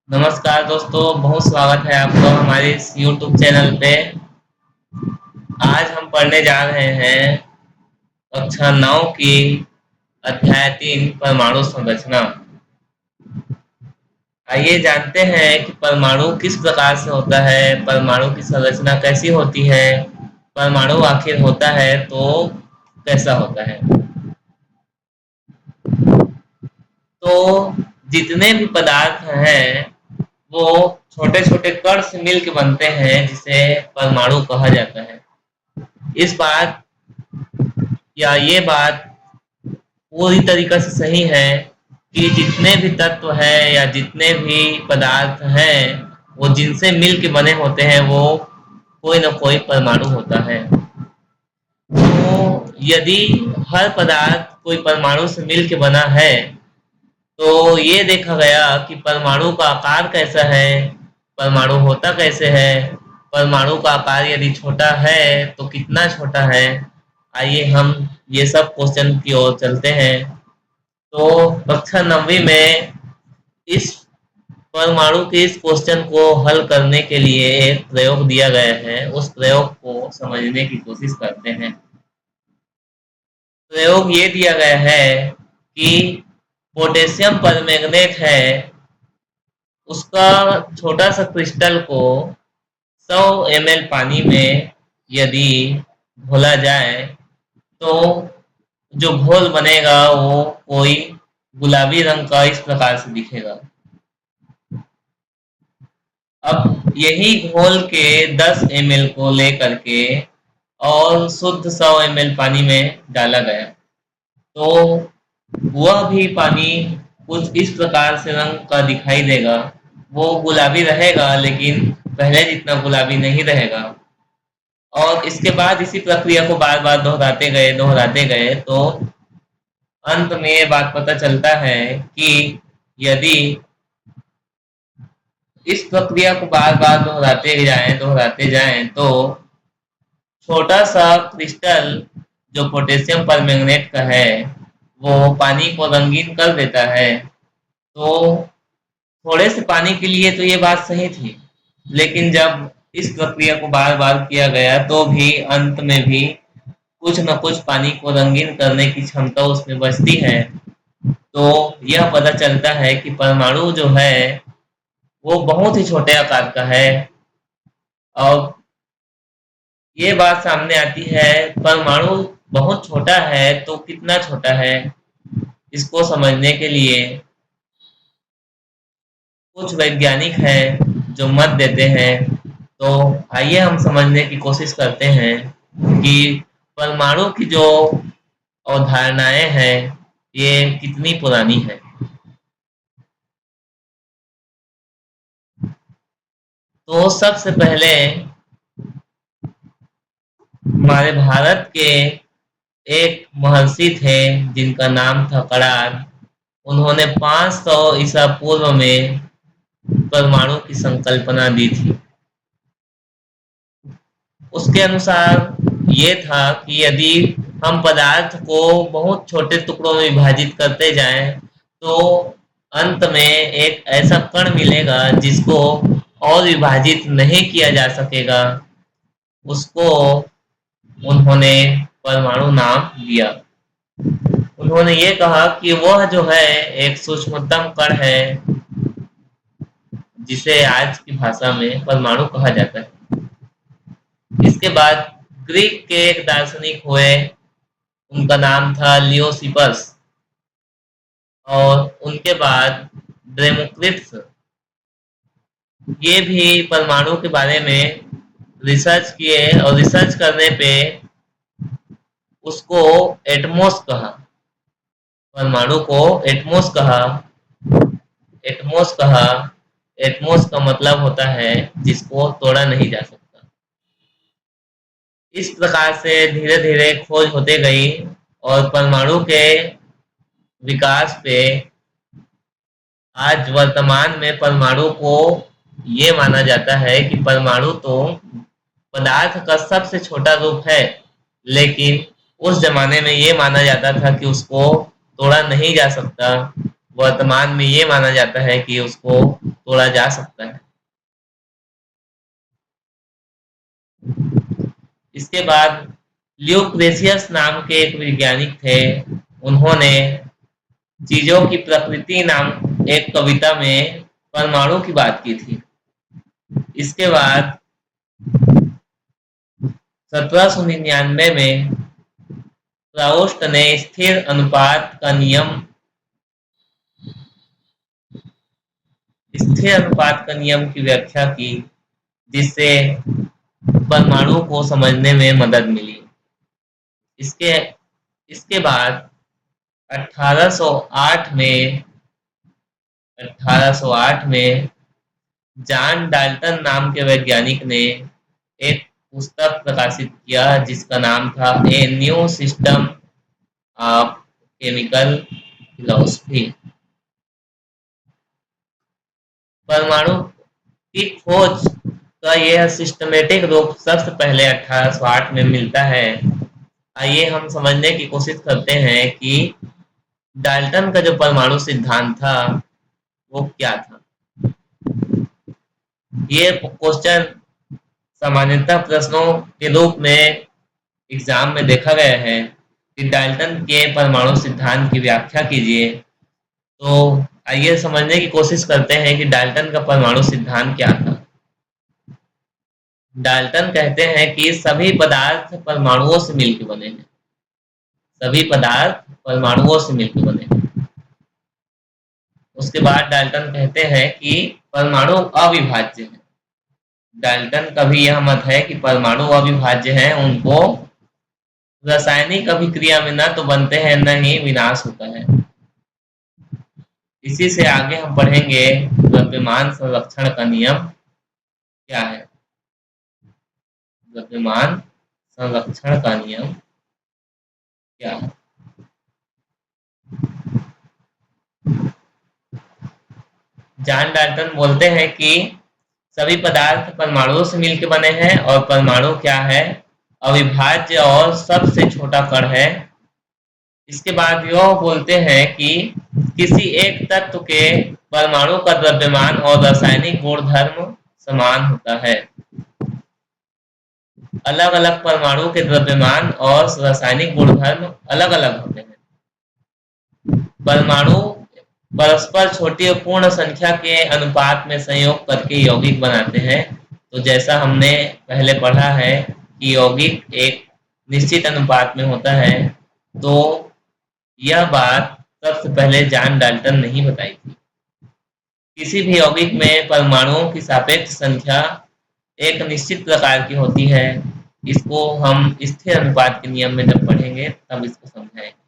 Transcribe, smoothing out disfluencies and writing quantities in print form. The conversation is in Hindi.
नमस्कार दोस्तों, बहुत स्वागत है आपका हमारे इस YouTube चैनल पे। आज हम पढ़ने जा रहे हैं कक्षा 9 की अध्याय 3 परमाणु संरचना। आइए जानते हैं कि परमाणु किस प्रकार से होता है, परमाणु की संरचना कैसी होती है, परमाणु आखिर होता है तो कैसा होता है। तो जितने भी पदार्थ हैं वो छोटे छोटे कण से मिलकर बनते हैं जिसे परमाणु कहा जाता है। इस बात या ये बात पूरी तरीके से सही है कि जितने भी तत्व हैं या जितने भी पदार्थ हैं वो जिनसे मिल के बने होते हैं वो कोई ना कोई परमाणु होता है। तो यदि हर पदार्थ कोई परमाणु से मिल के बना है तो ये देखा गया कि परमाणु का आकार कैसा है, परमाणु होता कैसे है, परमाणु का आकार यदि छोटा है तो कितना छोटा है। आइए हम ये सब क्वेश्चन की ओर चलते हैं। तो कक्षा 9वीं में इस परमाणु के इस क्वेश्चन को हल करने के लिए एक प्रयोग दिया गया है, उस प्रयोग को समझने की कोशिश करते हैं। प्रयोग ये दिया गया है कि पोटेशियम परमैंगनेट है, उसका छोटा सा क्रिस्टल को 100 ml पानी में यदि घोला जाए तो जो घोल बनेगा वो कोई गुलाबी रंग का इस प्रकार से दिखेगा। अब यही घोल के 10 ml को लेकर के और शुद्ध 100 ml पानी में डाला गया तो वह भी पानी कुछ इस प्रकार से रंग का दिखाई देगा। वो गुलाबी रहेगा लेकिन पहले जितना गुलाबी नहीं रहेगा। और इसके बाद इसी प्रक्रिया को बार बार दोहराते गए तो अंत में ये बात पता चलता है कि यदि इस प्रक्रिया को बार बार दोहराते जाएं तो छोटा सा क्रिस्टल जो पोटेशियम परमैंगनेट का है वो पानी को रंगीन कर देता है। तो थोड़े से पानी के लिए तो ये बात सही थी, लेकिन जब इस प्रक्रिया को बार बार किया गया तो भी अंत में भी कुछ न कुछ पानी को रंगीन करने की क्षमता उसमें बचती है। तो यह पता चलता है कि परमाणु जो है वो बहुत ही छोटे आकार का है। और ये बात सामने आती है परमाणु बहुत छोटा है तो कितना छोटा है, इसको समझने के लिए कुछ वैज्ञानिक हैं जो मत देते हैं। तो आइए हम समझने की कोशिश करते हैं कि परमाणु की जो अवधारणाएं हैं ये कितनी पुरानी है। तो सबसे पहले हमारे भारत के एक महर्षि थे जिनका नाम था कणाद। उन्होंने 500 ईसा पूर्व में परमाणु की संकल्पना दी थी। उसके अनुसार ये था कि यदि हम पदार्थ को बहुत छोटे टुकड़ों में विभाजित करते जाएं तो अंत में एक ऐसा कण मिलेगा जिसको और विभाजित नहीं किया जा सकेगा। उसको उन्होंने परमाणु नाम दिया। उन्होंने ये कहा कि वह जो है एक सूक्ष्मतम कण है जिसे आज की भाषा में परमाणु कहा जाता है। इसके बाद ग्रीक के एक दार्शनिक हुए, उनका नाम था लियोसिपस। और उनके बाद डेमोक्रिटस, ये भी परमाणु के बारे में रिसर्च किए और रिसर्च करने पे उसको एटमॉस कहा, परमाणु को एटमॉस कहा। एटमॉस कहा, एटमॉस का मतलब होता है जिसको तोड़ा नहीं जा सकता। इस प्रकार से धीरे धीरे खोज होते गई और परमाणु के विकास पे आज वर्तमान में परमाणु को ये माना जाता है कि परमाणु तो पदार्थ का सबसे छोटा रूप है, लेकिन उस जमाने में ये माना जाता था कि उसको तोड़ा नहीं जा सकता। वर्तमान में ये माना जाता है कि उसको तोड़ा जा सकता है। इसके बाद ल्यूक्रेशियस नाम के एक वैज्ञानिक थे। उन्होंने चीजों की प्रकृति नाम एक कविता में परमाणु की बात की थी। इसके बाद 1799 में प्राउस्ट ने स्थिर अनुपात का नियम की व्याख्या की, जिससे परमाणु को समझने में मदद मिली। इसके इसके बाद 1808 में 1808 में जॉन डाल्टन नाम के वैज्ञानिक ने एक पुस्तक प्रकाशित किया जिसका नाम था a new system of chemical philosophy. परमाणु की खोज का यह सिस्टमेटिक रूप सबसे पहले 1808 में मिलता है। आइए हम समझने की कोशिश करते हैं कि डाल्टन का जो परमाणु सिद्धांत था वो क्या था। ये क्वेश्चन सामान्यतः प्रश्नों के रूप में एग्जाम में देखा गया है कि डाल्टन के परमाणु सिद्धांत की व्याख्या कीजिए। तो आइए समझने की कोशिश करते हैं कि डाल्टन का परमाणु सिद्धांत क्या था। डाल्टन कहते हैं कि सभी पदार्थ परमाणुओं से मिलकर बने हैं। सभी पदार्थ परमाणुओं से मिलकर बने हैं। उसके बाद डाल्टन कहते हैं कि परमाणु अविभाज्य है। डाल्टन का भी यह मत है कि परमाणु अविभाज्य हैं, उनको रासायनिक अभिक्रिया में न तो बनते हैं न ही विनाश होता है। इसी से आगे हम पढ़ेंगे द्रव्यमान संरक्षण का नियम क्या है। द्रव्यमान संरक्षण का नियम क्या है। जॉन डाल्टन बोलते हैं कि सभी पदार्थ परमाणुओं से मिलकर बने हैं और परमाणु क्या है, अविभाज्य और सबसे छोटा कण है। इसके बाद यह बोलते हैं कि किसी एक तत्व के परमाणु का द्रव्यमान और रासायनिक गुणधर्म समान होता है। अलग अलग परमाणु के द्रव्यमान और रासायनिक गुणधर्म अलग अलग होते हैं। परमाणु परस्पर छोटी और पूर्ण संख्या के अनुपात में संयोग करके यौगिक बनाते हैं। तो जैसा हमने पहले पढ़ा है कि यौगिक एक निश्चित अनुपात में होता है, तो यह बात सबसे पहले जॉन डाल्टन ने ही बताई थी। किसी भी यौगिक में परमाणुओं की सापेक्ष संख्या एक निश्चित प्रकार की होती है। इसको हम स्थिर अनुपात के नियम में जब पढ़ेंगे तब इसको समझाएंगे।